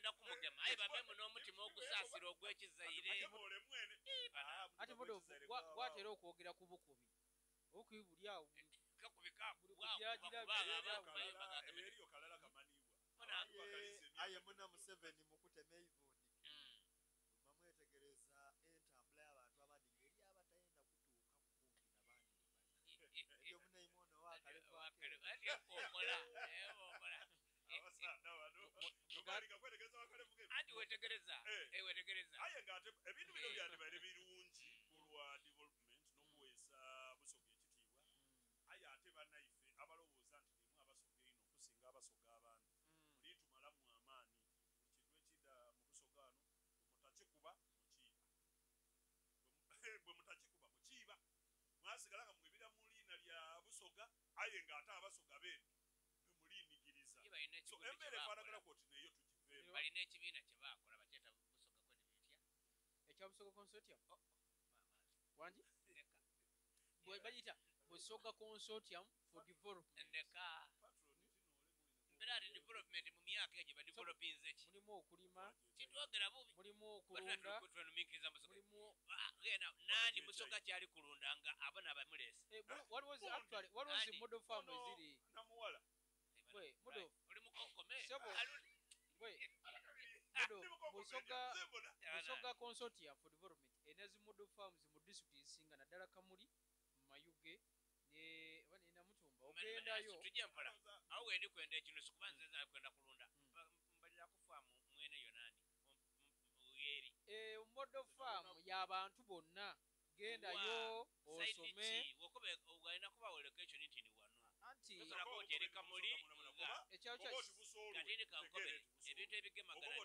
bagenda kumugema ayi bamemu n'omutima ogusaasira ogw'ekizaire ate bodo gwatera okwogera ku bukubi okubi buli awo eriyo kalala kamanibwa aye muna Museveni mukutema ivundi mamwetegereza entambula y'abantu abandi ngeri abatayenda kutuuka kukumpi n'abandi ebyo munaimono wakale ati wetegereza aye ngate ebintu bino byandibadde birungi kulwa development n'okuweesa busoga ekitiibwa aye ate bannayiffe abalowooza nti limu abasoga ino okusinga abasoga abantu muli tumalamu amaanyi ekintu ekidda mu busoga ano mutakikuba mukiiba mwasigala nga mwebira mu liina lya busoga aye ng'ate abasoga bene muliinigiriza so embeera efaanagana kwoti neyo tugiveemu balina ekibiina kye baakola bakyeta busoga kwedi bitya ekya busoga consortium wangi bayita busoga consortium for development ndeka mbirari development mu myaka egyo badevelopinze ki mulimu okulima kitwogera bubi mulimu okulunda twenuminkiriza musoga mulimu genda nani musoga kyali kulunda nga abana bamulese what was the model farm eziri namuwala model oli mukokome busoga consortium for development enazi model farms mu district esinga naddala Kamuli Mayuge ne Namutumba ogendayo tujje mpala aho wendi kwenda ekino sikubanze za kwenda kulunda mbalira kufamu mwene yonani uyeri model farm y'abantu bonna gendayo osome wokobe ugaina kuba location ntini wano anti osobola kwogera Kamuli ekyawo kya katini kankobere ebintu ebigemagana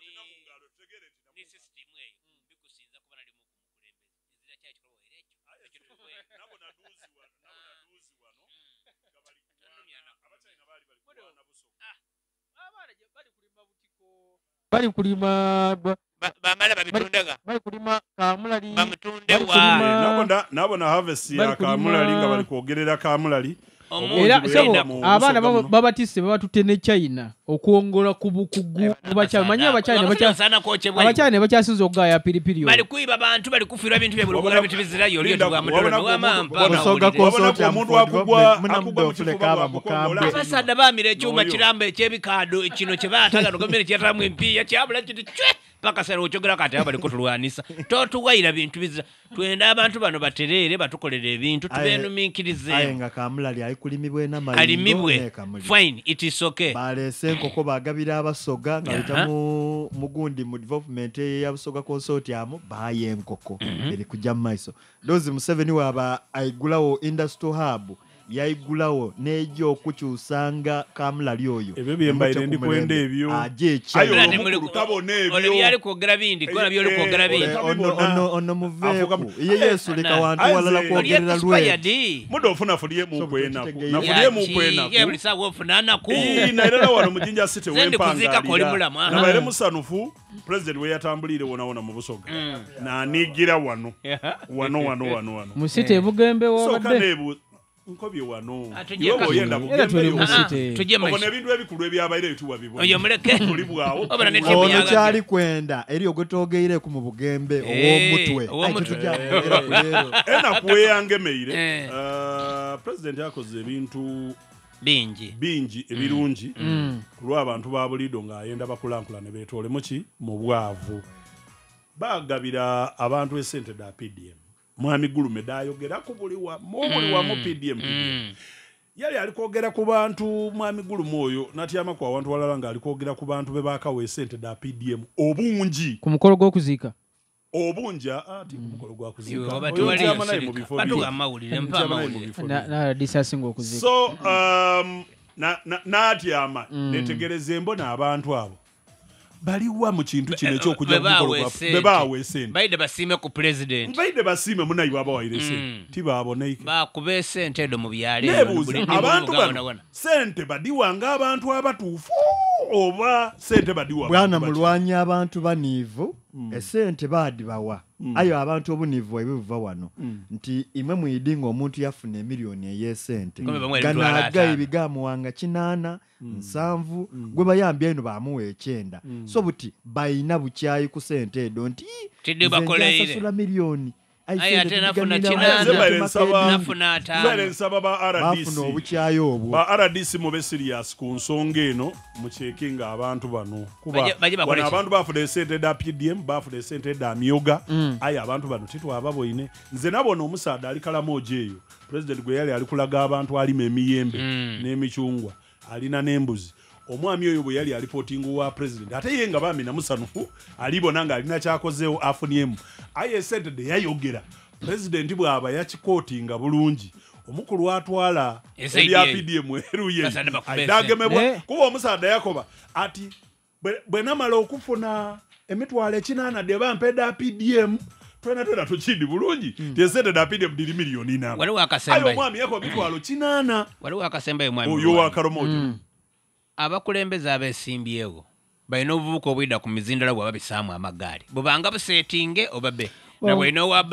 ni system eyo bikusinza kuba nali mukulembeze ezira kyakikola ekyo nabo naduzi wano abachina bali kulwana busoga abaana bali kulima butiko bali kulima bamala babitundaga bali kulima Kamulali bamutundewa nabo na harvest ya Kamulali nga bali kwogerera Kamulali era abaana babatise babatute ne China okwongola ku bukugu mubakyamanya abakyane bakyasinza okugaya piripiri bali kuiba abantu bali kufirwa ebintu byebulugula bintu bizirayo oliyo tugwamudolo wamampa omuntu akugwa abasadde baamira ekyuma kirambo ekyebikaado kino kye baatagano gomere kyetamu empiya kyabula kiti cwe paka sero okyogera kati abali kutulwanisa totuwayira bintu bizira twenda abantu bano baterere batukolera ebintu tubenuminkirize aye nga Kamulali alikulimibwe alimibwe fine it is okay balese enkoko bagabira abasoga nga bita mugundi mu development ya busoga consortium baye enkoko eri kujja mu maiso dozi Museveni waba aigulawo industrial hub yaigulawo nejo okukyusanga Kamulali oyo ebyo byembaire ndi kwenda ebyo ayo mutabone ebyo ole byali kwogera bindi kola byoli kwogera bindi ono muveeku Yesu leka wantu walala kwogerera lwe mudo ofuna fuliye mu kwena nafuliye mu kwena ye buli sawa ofunana ku nairera wano mujinja city kuzika koli mulamu nabaire musanufu president we yatambulire wona mu busoga na nigira wano mu city ebugembe wabadde nkobye wano yobo yenda tujye mu ebintu ebikulu ebyabaire tuwa bibona oyo muleke tuli bwawo obana ne timu yaga cyali kwenda eri ogotogeire ku mu bugembe ow'omutwe ena kuweyangemeire president yakoze ebintu bingi ebirungi kulwa abantu ba bulido ng'ayenda bakulankulane beetole muki mu bwavu bagabira abantu esente da PDM mwami Gulume dayogera ku buli wa PDM yali alikwogera ku bantu mwami Gulume oyo natyama kwa abantu walala nga alikwogera ku bantu be bakawe sente da PDM obungi ku mukolo gw'okuziika obunja ati ku mukolo gw'okuziika batu amawulire mpa amawulire na disasinga okuziika so natyama netegereza embona abantu abo baliwa mu kintu kino ekyokujja bebawe sente baide basime ku president baide basime munayiwa abawaire sente tibaboneike bakube sente edo mu byale abantu bano sente badiwanga abantu abatuufu oba sente badiwa bwana mulwanya abantu banivu esente badibawa ayo abantu obunivu ebivuva wano nti imwe muyidinga omuntu yafuna emiliyoni ey'esente ganaga ebigamuwanga 8 7 gwe bayambye eno bamuwa 9 so buti bayina bukyayi ku sente edo nti tidde miliyoni ate nafuna nsaba ba RDC mube serious ku nsonga eno mucekinga abantu bano kuba abantu bafuna esente da PDM bafuna esente da myoga aye abantu bano titwaba boine nze nabona omusaada ali kalamoje eyo president gwe yali ali kulaga abantu alima emiyembe n'emichungwa alina n'embuzi omwami oyo bwe yali alipotinga wa president ate yenga bamina musanufu alibona nga alina kyakozeewo afuniemu aye sente de yayogera president bwaba yakikotinga bulungi omukulu atwala ebya PDM eruye aidagemebwa kuba omusaada yakoba ati bwe namala okufuna emitwalo 8 de bampeda PDM twena tukidi bulungi tesete da PDM dili miliyoni 4 waliwo akasemba ayo mwami yako mitwalo 8 waliwo akasemba mwami oyo wakaromojo abakulembeza abesimbyewo balina obuvubuka obwida ku mizindala bw'ababisaamu amagaali bubanga busetinge obabe na bwino wa